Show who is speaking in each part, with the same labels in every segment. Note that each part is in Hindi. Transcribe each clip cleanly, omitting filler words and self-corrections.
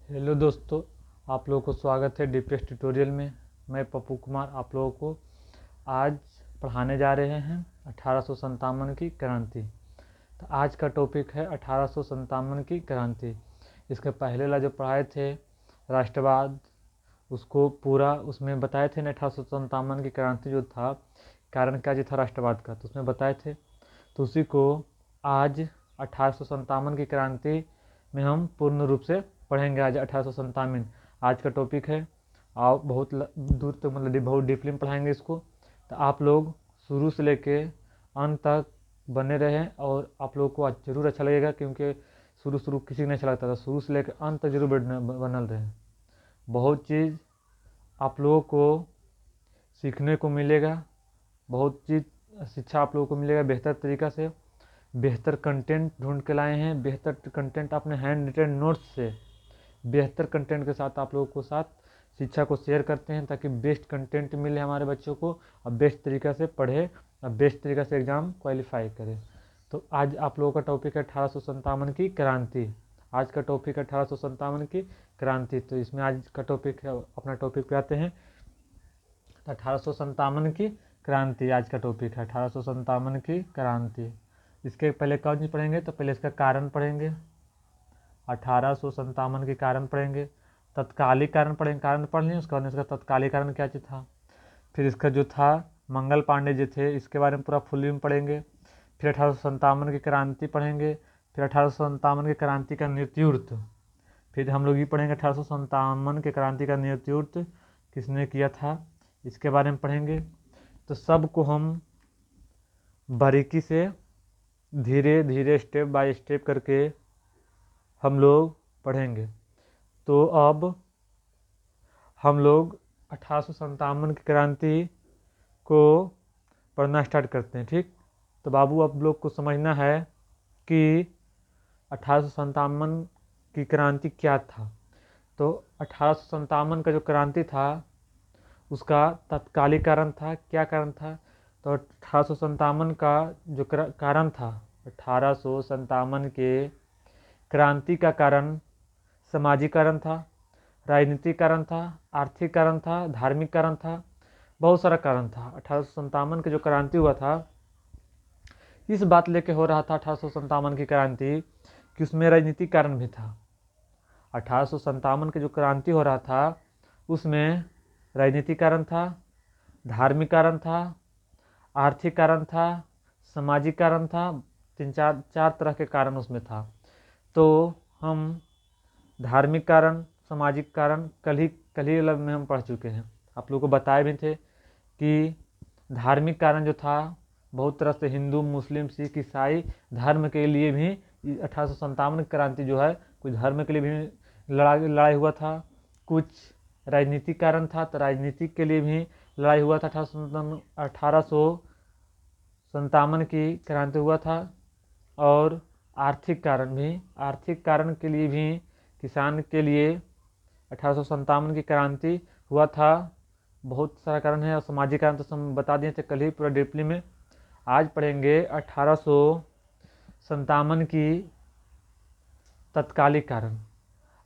Speaker 1: हेलो दोस्तों, आप लोगों को स्वागत है डीपीएस ट्यूटोरियल में। मैं पप्पू कुमार आप लोगों को आज पढ़ाने जा रहे हैं 1857 की क्रांति। तो आज का टॉपिक है 1857 की क्रांति। इसके पहले वाला जो पढ़ाए थे राष्ट्रवाद, उसको पूरा उसमें बताए थे ना। 1857 की क्रांति जो था, कारण क्या जो था राष्ट्रवाद का, तो उसमें बताए थे। तो उसी को आज 1857 की क्रांति में हम पूर्ण रूप से पढ़ेंगे। आज 1857 आज का टॉपिक है। आप बहुत दूर तक मतलब बहुत डीपली में पढ़ाएंगे इसको। तो आप लोग शुरू से लेके अंत तक बने रहें और आप लोगों को जरूर अच्छा लगेगा, क्योंकि शुरू किसी को नहीं अच्छा लगता था। शुरू से लेकर अंत तक जरूर बनल रहे। बहुत चीज़ आप लोगों को सीखने को मिलेगा, बहुत चीज़ शिक्षा आप लोगों को मिलेगा बेहतर तरीक़ा से। बेहतर कंटेंट ढूंढ के लाए हैं, बेहतर कंटेंट अपने हैंड रिटन नोट्स से बेहतर कंटेंट के साथ आप लोगों को साथ शिक्षा को शेयर करते हैं, ताकि बेस्ट कंटेंट मिले हमारे बच्चों को और बेस्ट तरीक़ा से पढ़े और बेस्ट तरीक़ा से एग्ज़ाम क्वालिफाई करें। तो आज आप लोगों का टॉपिक है 1857 की क्रांति। आज का टॉपिक है 1857 की क्रांति। तो इसमें आज का टॉपिक है, अपना टॉपिक पे आते हैं। 1857 की क्रांति आज का टॉपिक है, 1857 की क्रांति। इसके पहले कौन चीज़ पढ़ेंगे? तो पहले इसका कारण पढ़ेंगे, 1857 के कारण पढ़ेंगे। तत्कालिक कारण पढ़ेंगे, कारण पढ़ लें, उसके बाद इसका तत्कालिक कारण क्या चीज़ था। फिर इसका जो था मंगल पांडे जी थे, इसके बारे में पूरा फुल्ली में पढ़ेंगे। फिर 1857 की क्रांति पढ़ेंगे। फिर 1857 की क्रांति का नेतृत्व, फिर हम लोग ये पढ़ेंगे 1857 की क्रांति का नेतृत्व किसने किया था, इसके बारे में पढ़ेंगे। तो सबको हम बारीकी से धीरे धीरे स्टेप बाय स्टेप करके हम लोग पढ़ेंगे। तो अब हम लोग 1857 की क्रांति को पढ़ना स्टार्ट करते हैं। ठीक, तो बाबू आप लोग को समझना है कि 1857 की क्रांति क्या था। तो 1857 का जो क्रांति था उसका तत्कालिक कारण था। क्या कारण था? तो 1857 का जो कारण था, 1857 के क्रांति का कारण सामाजिक कारण था, राजनीतिक कारण था, आर्थिक कारण था, धार्मिक कारण था, बहुत सारा कारण था। 1857 की जो क्रांति हुआ था, इस बात लेके हो रहा था 1857 की क्रांति कि उसमें राजनीतिक कारण भी था। 1857 की जो क्रांति हो रहा था उसमें राजनीतिक कारण था, धार्मिक कारण था, आर्थिक कारण था, सामाजिक कारण था। चार तरह के कारण उसमें था। तो हम धार्मिक कारण, सामाजिक कारण कल ही अलग में हम पढ़ चुके हैं। आप लोगों को बताए भी थे कि धार्मिक कारण जो था, बहुत तरह से हिंदू, मुस्लिम, सिख, ईसाई धर्म के लिए भी 1857 की क्रांति जो है कुछ धर्म के लिए भी लड़ाई हुआ था। कुछ राजनीतिक कारण था, तो राजनीतिक के लिए भी लड़ाई हुआ था। 1857 की क्रांति हुआ था। और आर्थिक कारण के लिए भी, किसान के लिए 1857 की क्रांति हुआ था। बहुत सारा कारण है। और सामाजिक कारण तो हम बता दिए थे कल ही पूरा डीपली में। आज पढ़ेंगे 1857 की तत्कालिक कारण।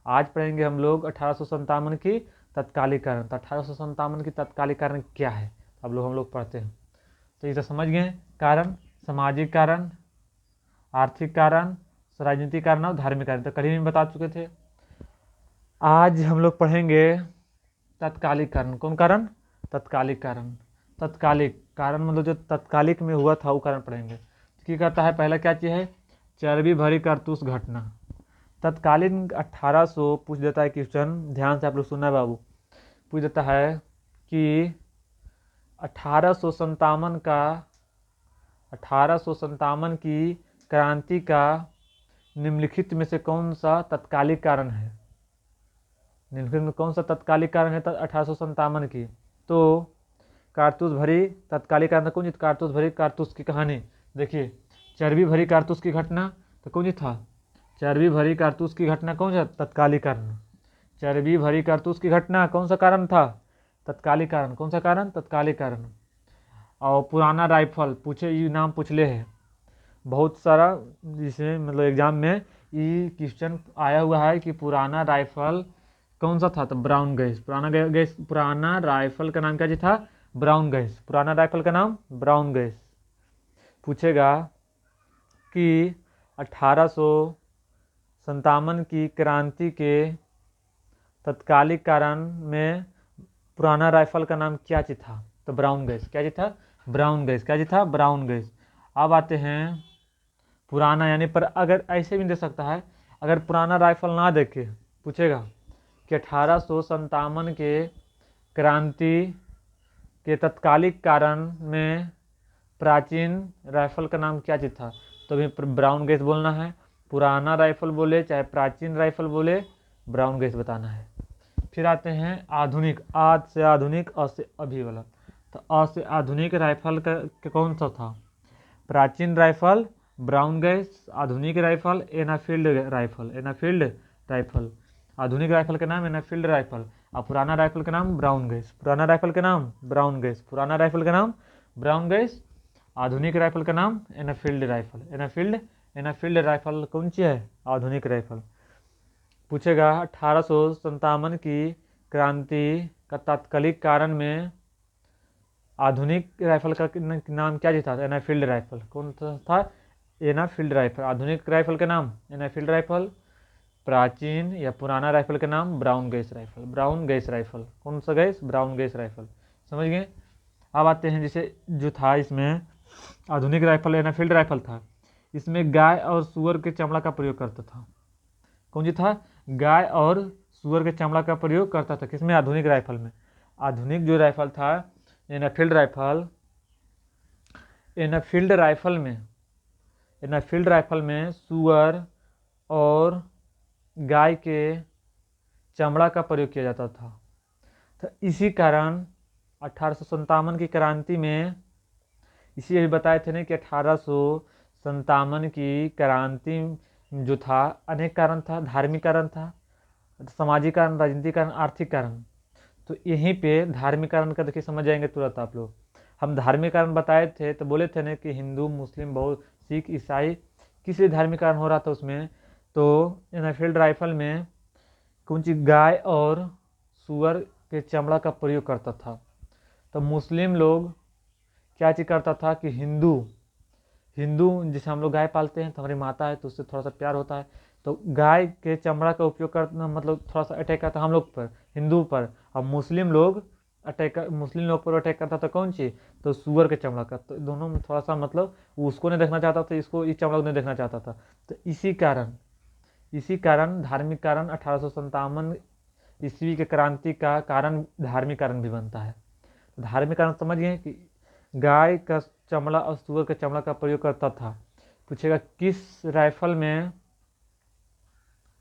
Speaker 1: आज पढ़ेंगे हम लोग 1857 की तत्कालिक कारण। तो 1857 की तत्कालिक कारण क्या है अब हम लोग पढ़ते हैं। तो ये तो समझ गए, कारण सामाजिक कारण, आर्थिक कारण, राजनीतिक कारण और धार्मिक कारण तो कल ही बता चुके थे। आज हम लोग पढ़ेंगे तत्कालिक कारण। कौन कारण? तत्कालिक कारण। तत्कालिक कारण मतलब जो तत्कालिक में हुआ था वो कारण पढ़ेंगे। क्या कहता है, पहला क्या चीज़ है? चर्बी भरी कारतूस घटना। तत्कालीन 1800 पूछ देता है क्वेश्चन, ध्यान से आप लोग सुनना बाबू। पूछ देता है कि 1857 की क्रांति का निम्नलिखित में से कौन सा तत्कालिक कारण है? निम्नलिखित में कौन सा तत्कालिक कारण है 1857 की? तो कारतूस भरी तत्कालिक कारण था कौन? कारतूस भरी कारतूस की कहानी। देखिए, चर्बी भरी कारतूस की घटना तो कौन था? चर्बी भरी कारतूस की घटना कौन सा तत्कालिक कारण? चर्बी भरी कारतूस की घटना कौन सा कारण था? तत्कालिक कारण। कौन सा कारण? तत्कालिक कारण। और पुराना राइफल पूछे, ये नाम पूछ ले है। बहुत सारा जिसमें मतलब एग्जाम में ये क्वेश्चन आया हुआ है कि पुराना राइफल कौन सा था, तो ब्राउन गैस। पुराना राइफल का नाम क्या जी था, ब्राउन गैस। पुराना राइफल का नाम ब्राउन गैस। पूछेगा कि 1857 की क्रांति के तत्कालिक कारण में पुराना राइफल का नाम क्या जी था, तो ब्राउन गैस। क्या जी था, ब्राउन गैस। क्या जी था, ब्राउन गैस। अब आते हैं पुराना, यानी पर अगर ऐसे भी दे सकता है, अगर पुराना राइफल ना देखे, पूछेगा कि 1857 के क्रांति के तत्कालिक कारण में प्राचीन राइफल का नाम क्या चीज था, तो भी ब्राउन गैस बोलना है। पुराना राइफल बोले चाहे प्राचीन राइफल बोले, ब्राउन गैस बताना है। फिर आते हैं आधुनिक, आज से आधुनिक, अ से अभी वाला। तो अ से आधुनिक राइफल का कौन सा था, प्राचीन राइफल ब्राउन गैस, आधुनिक राइफल एनाफील्ड राइफल। एनाफील्ड राइफल, आधुनिक राइफल का नाम एनाफील्ड राइफल, और पुराना राइफल का नाम ब्राउन गैस। पुराना राइफल का नाम ब्राउन गैस, पुराना राइफल का नाम ब्राउन गैस, आधुनिक राइफल का नाम एनाफील्ड राइफल। एनाफील्ड राइफल कौन सी है, आधुनिक राइफल। पूछेगा 1857 की क्रांति का तात्कालिक कारण में आधुनिक राइफल का नाम क्या जी था, एनाफील्ड राइफल। कौन सा था, एनाफील्ड राइफल। आधुनिक राइफल का नाम एनाफील्ड राइफल, प्राचीन या पुराना राइफल का नाम brown gas rifle. Brown gas rifle, कौन सा गैस, ब्राउन गैस राइफल। समझ गए। अब आते हैं जैसे जो था इसमें आधुनिक राइफल एनाफील्ड राइफल था, इसमें गाय और सुअर के चमड़ा का प्रयोग करता था। कौन सी था, गाय और सुअर के चमड़ा का प्रयोग करता था किसमें, आधुनिक राइफल में। आधुनिक जो राइफल था एनाफील्ड राइफल, एनाफील्ड राइफल में, एनाफील्ड राइफल में सुअर और गाय के चमड़ा का प्रयोग किया जाता था। तो इसी कारण 1857 की क्रांति में, इसी अभी बताए थे ना कि 1857 की क्रांति जो था अनेक कारण था, धार्मिक कारण था, सामाजिक कारण, राजनीतिक कारण, आर्थिक कारण। तो यहीं पे धार्मिक कारण का देखिए समझ जाएंगे तुरंत आप लोग। हम धार्मिक कारण बताए थे तो बोले थे ना कि हिंदू मुस्लिम बौद्ध सिख ईसाई किस लिए धार्मिक कारण हो रहा था उसमें, तो एनाफील्ड राइफल में कौन सी गाय और सुअर के चमड़ा का प्रयोग करता था। तो मुस्लिम लोग क्या चीज़ करता था कि हिंदू जैसे हम लोग गाय पालते हैं तो हमारी माता है तो उससे थोड़ा सा प्यार होता है, तो गाय के चमड़ा का उपयोग करना मतलब थोड़ा सा अटैक करता हम लोग पर, हिंदू पर। और मुस्लिम लोग पर अटैक करता था कौन सी, तो सुअर के चमड़ा का। तो दोनों में थोड़ा सा मतलब उसको नहीं देखना चाहता था, इसको इस चमड़ा को नहीं देखना चाहता था। तो इसी कारण धार्मिक कारण 1857 ईस्वी के क्रांति का कारण धार्मिक कारण भी बनता है। धार्मिक कारण समझ गए कि गाय का चमड़ा और सुअर के चमड़ा का प्रयोग करता था। पूछेगा किस राइफल में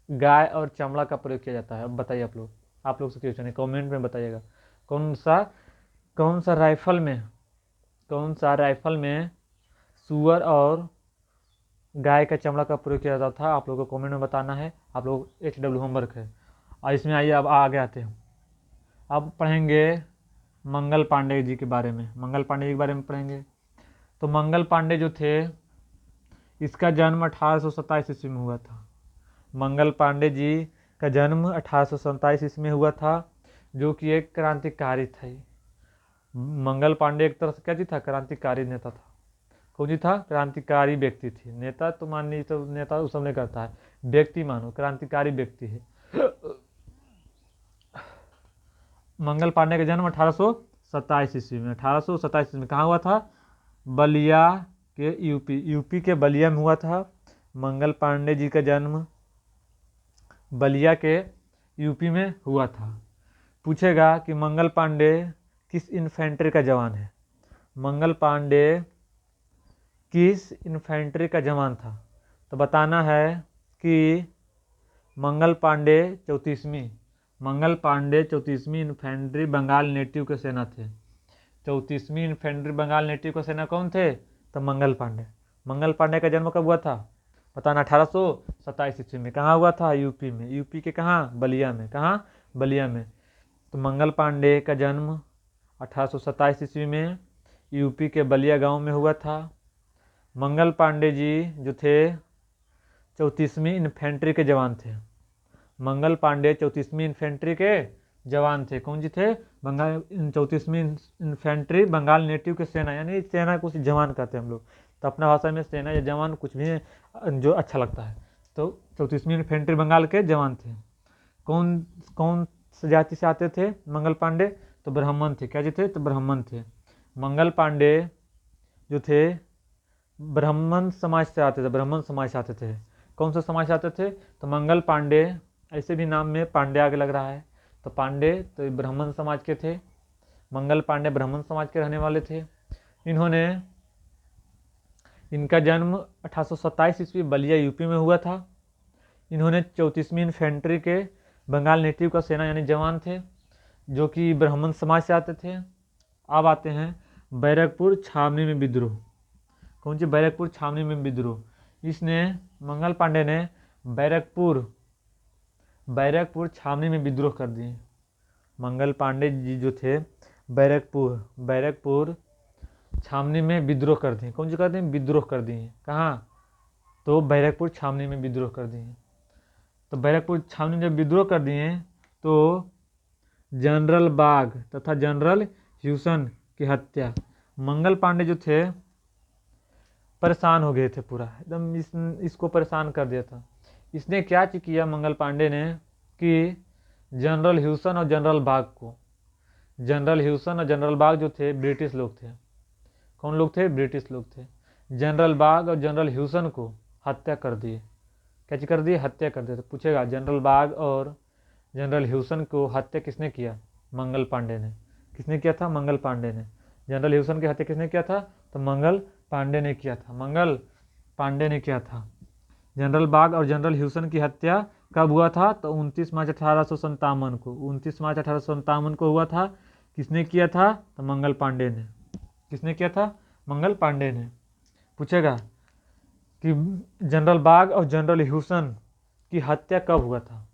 Speaker 1: गाय और चमड़ा का प्रयोग किया जाता है, अब बताइए आप लोग से क्वेश्चन है, कमेंट में बताइएगा। कौन सा राइफल में सुअर और गाय का चमड़ा का प्रयोग किया जाता था, आप लोगों को कमेंट में बताना है। आप लोग HW होमवर्क है। और इसमें आइए अब आगे आते हैं, अब पढ़ेंगे मंगल पांडे जी के बारे में। मंगल पांडे जी के बारे में पढ़ेंगे। तो मंगल पांडे जो थे, इसका जन्म 1827 ईस्वी में हुआ था। मंगल पांडे जी का जन्म 1827 ईस्वी में हुआ था, जो कि एक क्रांतिकारी थे। मंगल पांडे एक तरह से क्या जी था, क्रांतिकारी नेता था। कौन जी था, क्रांतिकारी व्यक्ति थी। नेता तो माननी तो नेता उस समय करता है, व्यक्ति मानो क्रांतिकारी व्यक्ति है। मंगल पांडे का जन्म 1827 ईस्वी में, 1827 ईस्वी में कहाँ हुआ था, बलिया के यूपी के बलिया में हुआ था। मंगल पांडे जी का जन्म बलिया के यूपी में हुआ था। पूछेगा कि मंगल पांडे किस इन्फेंट्री का जवान है, मंगल पांडे किस इन्फेंट्री का जवान था, तो बताना है कि मंगल पांडे 34वीं इन्फेंट्री बंगाल नेटिव के सेना थे। 34वीं इन्फेंट्री बंगाल नेटिव के सेना कौन थे, तो मंगल पांडे का जन्म कब हुआ था, बताना 1827 ईस्वी में। कहाँ हुआ था, यूपी में। यूपी के कहाँ, बलिया में। कहाँ, बलिया में। तो मंगल पांडे का जन्म 1827 ईस्वी में यूपी के बलिया गांव में हुआ था। मंगल पांडे जी जो थे 34वीं इन्फेंट्री के जवान थे। मंगल पांडे 34वीं इन्फेंट्री के जवान थे। कौन जी थे? 34वीं इन्फेंट्री बंगाल नेटिव के सेना, यानी सेना को जवान कहते हैं हम लोग, तो अपना भाषा में सेना या जवान कुछ भी जो अच्छा लगता है। तो 34वीं इन्फेंट्री बंगाल के जवान थे। कौन कौन जाति से आते थे मंगल पांडे? तो ब्राह्मण थे। क्या जी थे? तो ब्राह्मण थे। मंगल पांडे जो थे ब्राह्मण समाज से आते थे। ब्राह्मण समाज से आते थे। कौन सा समाज से आते थे? तो मंगल पांडे, ऐसे भी नाम में पांडे आगे लग रहा है, तो पांडे तो ब्राह्मण समाज के थे। मंगल पांडे ब्राह्मण समाज के रहने वाले थे। इनका जन्म 1827 ईस्वी बलिया यूपी में हुआ था। इन्होंने 34वीं इन्फेंट्री के बंगाल नेटिव का सेना यानी जवान थे, जो कि ब्राह्मण समाज से आते थे। अब आते हैं बैरकपुर छावनी में विद्रोह। कौन सी? बैरकपुर छावनी में विद्रोह। इसने मंगल पांडे ने बैरकपुर छावनी में विद्रोह कर दिए। मंगल पांडे जी जो थे बैरकपुर छावनी में विद्रोह कर दिए। कौन सी कर दिए? विद्रोह कर दिए। कहाँ? तो बैरकपुर छावनी में विद्रोह कर दिए। तो बैरकपुर छावनी में जब विद्रोह कर दिए तो जनरल बाग तथा जनरल ह्यूसन की हत्या। मंगल पांडे जो थे परेशान हो गए थे, पूरा एकदम इसको परेशान कर दिया था। इसने क्या किया मंगल पांडे ने कि जनरल ह्यूसन और जनरल बाग जो थे ब्रिटिश लोग थे। कौन लोग थे? ब्रिटिश लोग थे। जनरल बाग और जनरल ह्यूसन को हत्या कर दिए। क्या कर दिए? हत्या कर दिए। तो पूछेगा जनरल बाग और जनरल ह्यूसन को हत्या किसने किया? मंगल पांडे ने। किसने किया था? मंगल पांडे ने। जनरल ह्यूसन की हत्या किसने किया था? तो मंगल पांडे ने किया था। मंगल पांडे ने किया था। जनरल बाग और जनरल ह्यूसन की हत्या कब हुआ था? तो 29 मार्च 1857 को। 29 मार्च 1857 को हुआ था। किसने किया था? तो मंगल पांडे ने। किसने किया था? मंगल पांडे ने। पूछेगा कि जनरल बाग और जनरल ह्यूसन की हत्या कब हुआ था?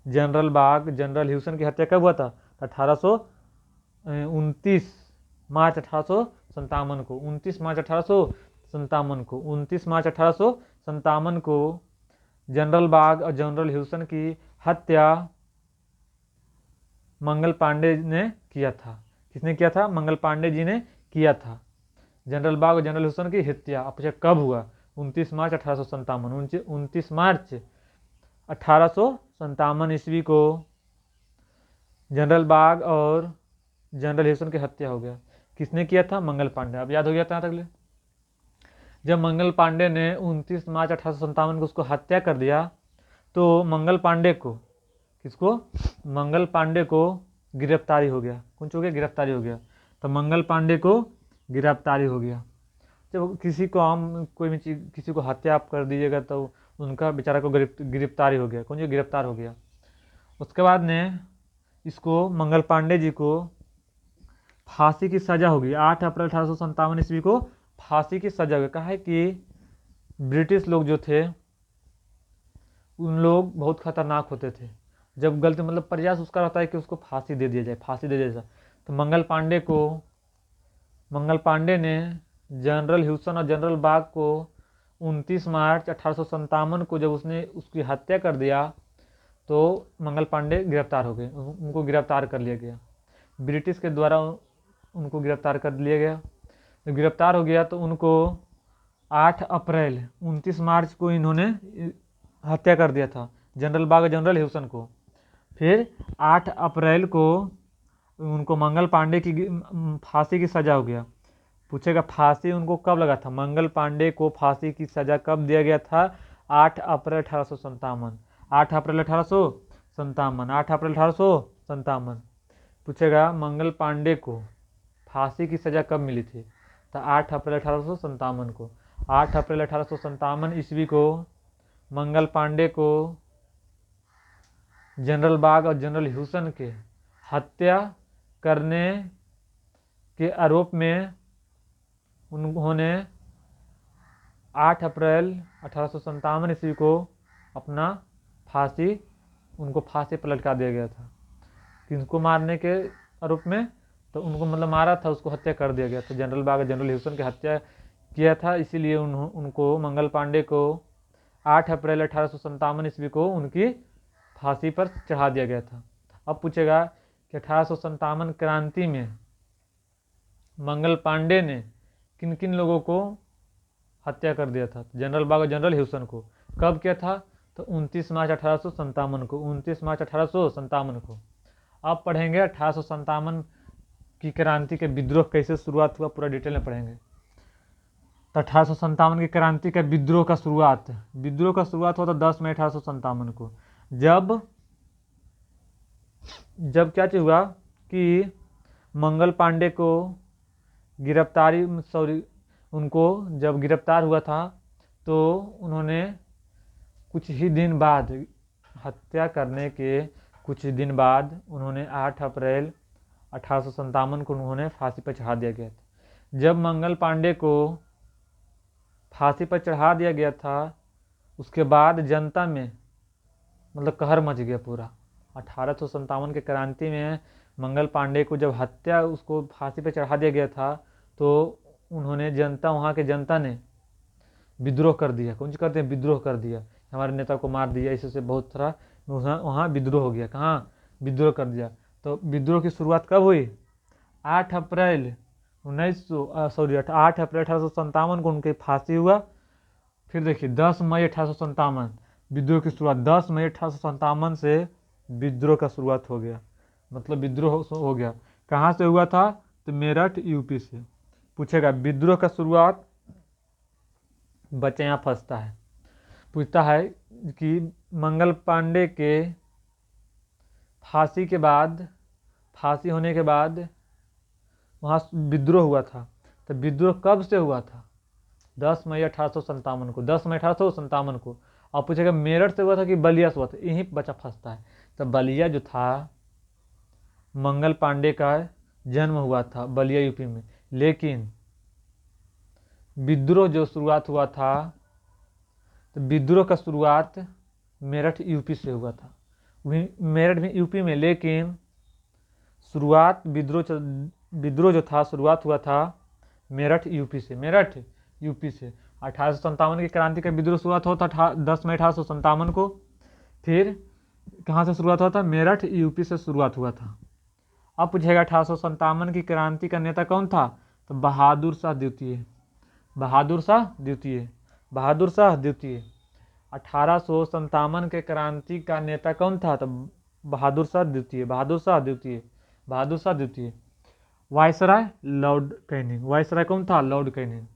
Speaker 1: जनरल बाग जनरल ह्यूसन की हत्या कब हुआ था? 29 मार्च 1857 को। 29 मार्च 1857 को। 29 मार्च 1857 को जनरल बाग और जनरल ह्यूसन की हत्या मंगल पांडे ने किया था। किसने किया था? मंगल पांडे जी ने किया था। जनरल बाग और जनरल ह्यूसन की हत्या पूछा कब हुआ? 29 मार्च 1857। 29 मार्च 1857 ईस्वी को जनरल बाग और जनरल ह्यूसन की हत्या हो गया। किसने किया था? मंगल पांडे। अब याद हो गया था तक ले। जब मंगल पांडे ने 29 मार्च 1857 को उसको हत्या कर दिया तो मंगल पांडे को, किसको? मंगल पांडे को गिरफ्तारी हो गया। कौन हो गया? गिरफ्तारी हो गया। तो मंगल पांडे को गिरफ्तारी हो गया। जब किसी को हम कोई भी चीज किसी को हत्या आप कर दीजिएगा तो उनका बेचारा को गिरफ्तारी हो गया। कौन जी? गिरफ्तार हो गया। उसके बाद ने इसको मंगल पांडे जी को फांसी की सजा होगी। 8 अप्रैल 1857 ईस्वी को फांसी की सजा हुई। कहा है कि ब्रिटिश लोग जो थे उन लोग बहुत खतरनाक होते थे। जब गलती मतलब प्रयास उसका रहता है कि उसको फांसी दे दिया जाए, फांसी दे दिया जाए। तो मंगल पांडे ने जनरल ह्यूसन और जनरल बाग को 29 मार्च 1857 को जब उसने उसकी हत्या कर दिया तो मंगल पांडे गिरफ्तार हो गए। उनको गिरफ्तार कर लिया गया। ब्रिटिश के द्वारा उनको गिरफ्तार कर लिया गया। जब गिरफ्तार हो गया तो उनको 8 अप्रैल 29 मार्च को इन्होंने हत्या कर दिया था, जनरल बाग और जनरल ह्यूसन को। फिर 8 अप्रैल को उनको मंगल पांडे की फांसी की सजा हो गया। पूछेगा फांसी उनको कब लगा था? मंगल पांडे को फांसी की सजा कब दिया गया था? 8 अप्रैल 1857। 8 अप्रैल 1857। 8 अप्रैल 1857। पूछेगा मंगल पांडे को फांसी की सजा कब मिली थी? तो 8 अप्रैल 1857 को। 8 अप्रैल 1857 ईस्वी को मंगल पांडे को जनरल बाग और जनरल ह्यूसन के हत्या करने के आरोप में उन्होंने 8 अप्रैल 1857 ईस्वी को अपना उनको फांसी पर लटका दिया गया था। किनको मारने के आरोप में? तो उनको मतलब मारा था, उसको हत्या कर दिया गया था। जनरल बाग और जनरल ह्यूसन की हत्या किया था, इसीलिए उनको मंगल पांडे को 8 अप्रैल 1857 ईस्वी को उनकी फांसी पर चढ़ा दिया गया था। अब पूछेगा कि 1857 क्रांति में मंगल पांडे ने किन किन लोगों को हत्या कर दिया था। जनरल बाग और जनरल ह्यूसन को। कब किया था? तो 29 मार्च 1857 को। 29 मार्च 1857 को। अब पढ़ेंगे 1857 की क्रांति के विद्रोह कैसे शुरुआत हुआ, पूरा डिटेल में पढ़ेंगे। तो 1857 की क्रांति का विद्रोह का शुरुआत हुआ था 10 मई 1857 को। जब क्या चीज हुआ कि मंगल पांडे को उनको जब गिरफ्तार हुआ था तो उन्होंने कुछ ही दिन बाद, हत्या करने के कुछ दिन बाद, उन्होंने 8 अप्रैल 1857 को उन्होंने फांसी पर चढ़ा दिया गया था। जब मंगल पांडे को फांसी पर चढ़ा दिया गया था उसके बाद जनता में मतलब कहर मच गया पूरा। 1857 के क्रांति में मंगल पांडे को जब उसको फांसी पर चढ़ा दिया गया था तो उन्होंने वहाँ के जनता ने विद्रोह कर दिया। कौन सी करते हैं? विद्रोह कर दिया। हमारे नेता को मार दिया, इससे बहुत सारा वहाँ विद्रोह हो गया। कहाँ विद्रोह कर दिया? तो विद्रोह की शुरुआत कब हुई? 8 अप्रैल 1857 को उनकी फांसी हुआ। फिर देखिए 10 मई 1857 विद्रोह की शुरुआत। 10 मई 1857 से विद्रोह का शुरुआत हो गया, मतलब विद्रोह हो गया। कहाँ से हुआ था? तो मेरठ यूपी से। पूछेगा विद्रोह का शुरुआत, बच्चे यहाँ फंसता है, पूछता है कि मंगल पांडे के फांसी होने के बाद वहाँ विद्रोह हुआ था। तो विद्रोह कब से हुआ था? 10 मई 1857 को। 10 मई 1857 को। अब पूछेगा मेरठ से हुआ था कि बलिया से हुआ था? यहीं बच्चा फंसता है। तो बलिया जो था, मंगल पांडे का जन्म हुआ था बलिया यूपी में, लेकिन विद्रोह जो शुरुआत हुआ था तो विद्रोह का शुरुआत मेरठ यूपी से हुआ था। मेरठ में यूपी में, लेकिन शुरुआत विद्रोह जो था शुरुआत हुआ था मेरठ यूपी से। 1857 की क्रांति का विद्रोह शुरुआत हुआ था 10 मई 1857 को। फिर कहाँ से शुरुआत हुआ था? मेरठ यूपी से शुरुआत हुआ था। अब पूछेगा 1857 की क्रांति का नेता कौन था? तो बहादुर शाह द्वितीय। 1857 के क्रांति का नेता कौन था? तो बहादुर शाह द्वितीय। Viceroy Lord Canning. वायसराय कौन था? Lord Canning.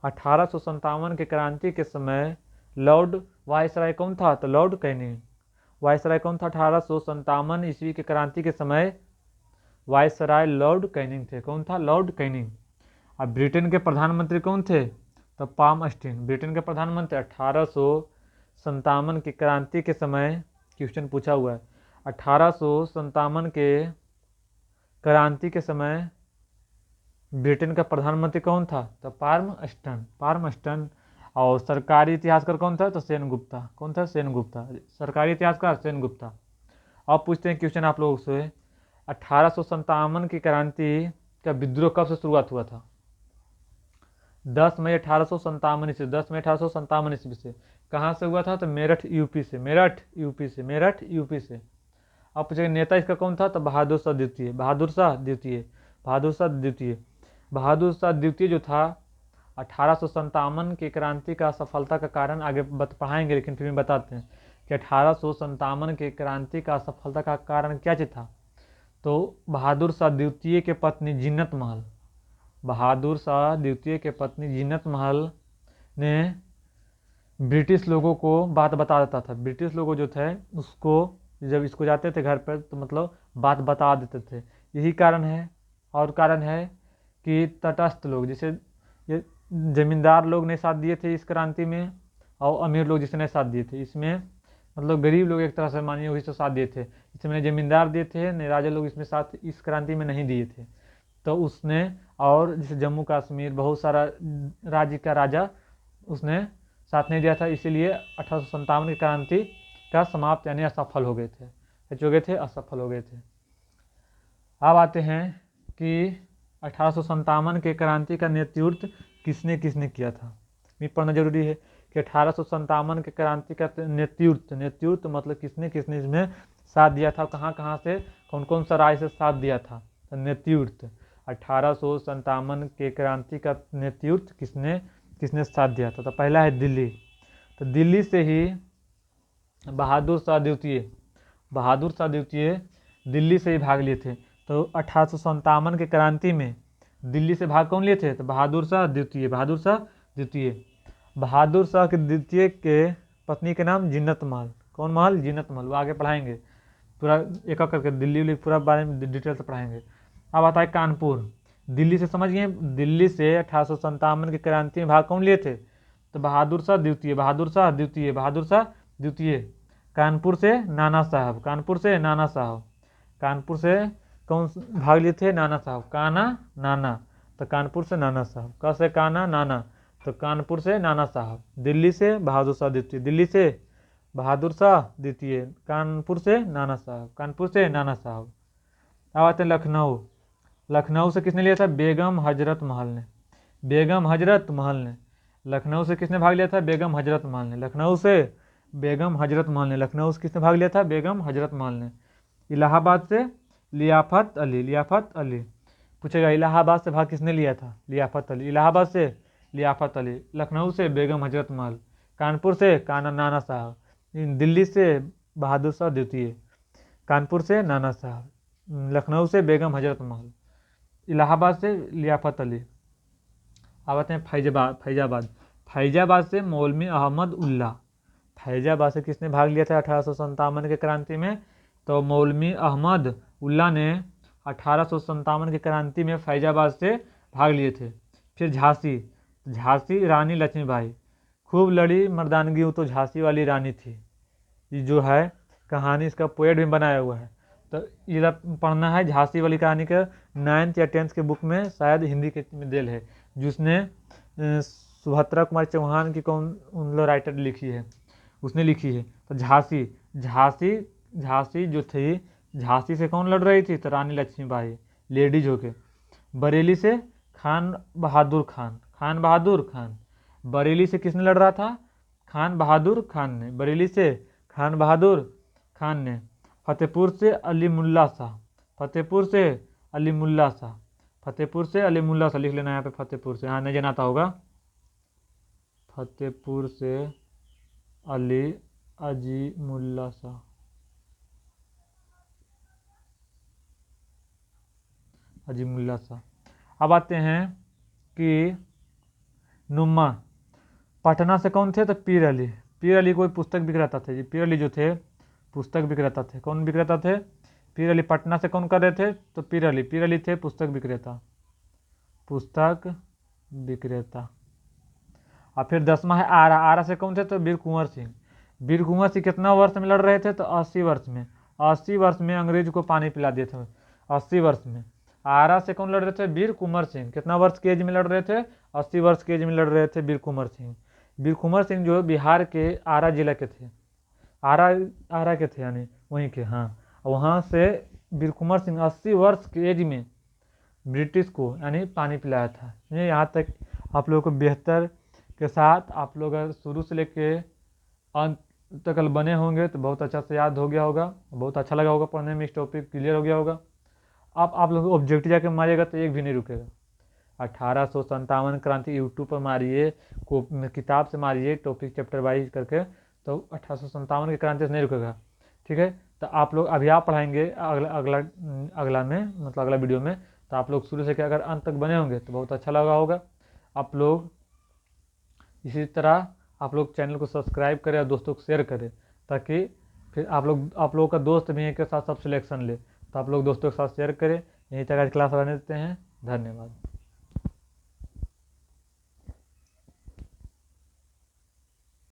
Speaker 1: 1857 के क्रांति के समय वायसराय कौन था? तो लॉर्ड कैनिंग। वायसराय कौन था? 1857 ईस्वी के क्रांति के समय वायसराय लॉर्ड कैनिंग थे। कौन था? Lord Canning. अब ब्रिटेन के प्रधानमंत्री कौन थे? तो पामस्टीन। ब्रिटेन के प्रधानमंत्री 1857 की क्रांति के समय, क्वेश्चन पूछा हुआ है, 1857 के क्रांति के समय ब्रिटेन का प्रधानमंत्री कौन था? तो पामस्टन। और सरकारी इतिहासकार कौन था? तो सेनगुप्ता। कौन था? सेनगुप्ता। सरकारी इतिहासकार सेनगुप्ता। अब पूछते हैं क्वेश्चन आप लोगों से, 1857 की क्रांति का विद्रोह कब से शुरुआत हुआ था? 10 मई 1857 ईस्वी। 10 मई 1857 ईस्वी से। कहाँ से हुआ था? तो मेरठ यूपी से। अब पूछेंगे नेता इसका कौन था? तो बहादुर शाह द्वितीय जो था 1857 की क्रांति का सफलता का कारण आगे पढ़ाएंगे, लेकिन फिर भी बताते हैं कि 1857 के क्रांति का सफलता का कारण क्या चीज था? तो बहादुर शाह द्वितीय के पत्नी जीनत महल ने ब्रिटिश लोगों को बात बता देता था। ब्रिटिश लोगों जो थे उसको जब इसको जाते थे घर पर तो मतलब बात बता देते थे। यही कारण है, और कारण है कि तटस्थ लोग, जैसे ये जमींदार लोग ने साथ दिए थे इस क्रांति में, और अमीर लोग जिसने साथ दिए थे इसमें, मतलब गरीब लोग एक तरह से मानिए वही तो साथ दिए थे। इसमें जमींदार दिए थे, ने राजा लोग इसमें साथ इस क्रांति में नहीं दिए थे। तो उसने, और जैसे जम्मू कश्मीर बहुत सारा राज्य का राजा उसने साथ नहीं दिया था, इसीलिए 1857 की क्रांति का समाप्त यानी असफल हो गए थे। असफल हो गए थे। अब आते हैं कि 1857 के क्रांति का नेतृत्व किसने किसने किया था, ये पढ़ना जरूरी है कि 1857 के क्रांति का नेतृत्व मतलब किसने किसने इसमें साथ दिया था, कहाँ कहाँ से कौन कौन सा राज्य से साथ दिया था। तो नेतृत्व 1857 के क्रांति का नेतृत्व किसने किसने साथ दिया था। तो पहला है दिल्ली, तो दिल्ली से ही बहादुर शाह द्वितीय दिल्ली से ही भाग लिए थे। तो 1857 के क्रांति में दिल्ली से भाग कौन लिए थे, तो बहादुर शाह द्वितीय के द्वितीय के पत्नी के नाम जीनत महल। कौन महल, जीनत महल। वो आगे पढ़ाएंगे पूरा एक एक करके, दिल्ली पूरा बारे में डिटेल से पढ़ाएंगे। अब आता है कानपुर। दिल्ली से समझ गए, दिल्ली से 1857 की क्रांति में भाग कौन लिए थे, तो बहादुर शाह द्वितीय। कानपुर से नाना साहब, कानपुर से कौन भाग लिए थे, नाना साहब, नाना, तो कानपुर से नाना साहब, कैसे नाना, तो कानपुर से नाना साहब। दिल्ली से बहादुर शाह द्वितीय, कानपुर से नाना साहब। अब आते हैं लखनऊ से किसने लिया था, बेगम हजरत महल ने। लखनऊ से किसने भाग लिया था, बेगम हजरत महल ने। लखनऊ से किसने भाग लिया था, बेगम हजरत महल ने। इलाहाबाद से लियाकत अली पूछेगा, इलाहाबाद से भाग किसने लिया था, इलाहाबाद से लियाकत अली। लखनऊ से बेगम हजरत महल, कानपुर से नाना साहब, दिल्ली से बहादुर शाह द्वितीय, कानपुर से नाना साहब, लखनऊ से बेगम हजरत महल, इलाहाबाद से लियाकत अली। अब आते हैं फैजाबाद से मौलवी अहमद उल्ला। फैजाबाद से किसने भाग लिया था 1857 के क्रांति में, तो मौलवी अहमद उल्ला ने 1857 की क्रांति में फैजाबाद से भाग लिए थे। फिर झांसी रानी लक्ष्मीबाई, खूब लड़ी मर्दानगी, वो तो झांसी वाली रानी थी। ये जो है कहानी, इसका पोएट भी बनाया हुआ है, तो ये पढ़ना है। झांसी वाली कहानी का 9th या 10th के बुक में शायद हिंदी के में देल है, जिसने सुभद्रा कुमार चौहान की उन लोग राइटर लिखी है, उसने लिखी है। तो झांसी जो थी, झांसी से कौन लड़ रही थी, तो रानी लक्ष्मीबाई, लेडीज होके। बरेली से खान बहादुर खान। बरेली से किसने लड़ रहा था, खान बहादुर खान ने। बरेली से खान बहादुर खान ने। फतेहपुर से अली मुल्ला शाह, फतेहपुर से अली मुल्ला शाह लिख लेना यहाँ पे। फतेहपुर से, हाँ नहीं जनाता होगा, फतेहपुर से अली अजी मुल्ला शाह। अब आते हैं कि नुम्मा। पटना से कौन थे, तो पीर अली कोई पुस्तक विक्रेता थे। पीर अली जो थे पुस्तक विक्रेता थे। कौन विक्रेता थे, पीर अली। पटना से कौन कर रहे थे, तो पीर अली थे पुस्तक विक्रेता। और फिर 10वां है आरा से कौन थे, तो वीर कुंवर सिंह कितना वर्ष में लड़ रहे थे, तो 80 वर्ष में अंग्रेज को पानी पिला दिए थे, 80 वर्ष में। आरा से कौन लड़ रहे थे, वीर कुंवर सिंह, कितना वर्ष की एज में लड़ रहे थे, 80 वर्ष की एज में लड़ रहे थे वीर कुंवर सिंह जो बिहार के आरा जिला के थे, आरा के थे, यानी वहीं के। हाँ, वहाँ से वीर कुंवर सिंह 80 वर्ष की एज में ब्रिटिश को यानी पानी पिलाया था। ये यहाँ तक आप लोगों को बेहतर के साथ आप लोग शुरू से लेके अंत तक बने होंगे तो बहुत अच्छा से याद हो गया होगा, बहुत अच्छा लगा होगा पढ़ने में, इस टॉपिक क्लियर हो गया होगा। अब आप लोग ऑब्जेक्टिव जाके मारिएगा तो एक भी नहीं रुकेगा। 1857 क्रांति यूट्यूब पर मारिए, किताब से मारिए टॉपिक चैप्टर वाइज करके, तो 1857 की क्रांति से नहीं रुकेगा। ठीक है, तो आप लोग अभी आप पढ़ाएंगे अगला में, मतलब अगला वीडियो में। तो आप लोग शुरू से अगर अंत तक बने होंगे तो बहुत अच्छा लगा होगा। आप लोग इसी तरह आप लोग चैनल को सब्सक्राइब करें और दोस्तों को शेयर करें, ताकि फिर आप लोगों का दोस्त भी एक साथ सब सिलेक्शन ले, तो आप लोग दोस्तों के साथ शेयर करें। यहीं तक आज क्लास रहने देते हैं। धन्यवाद।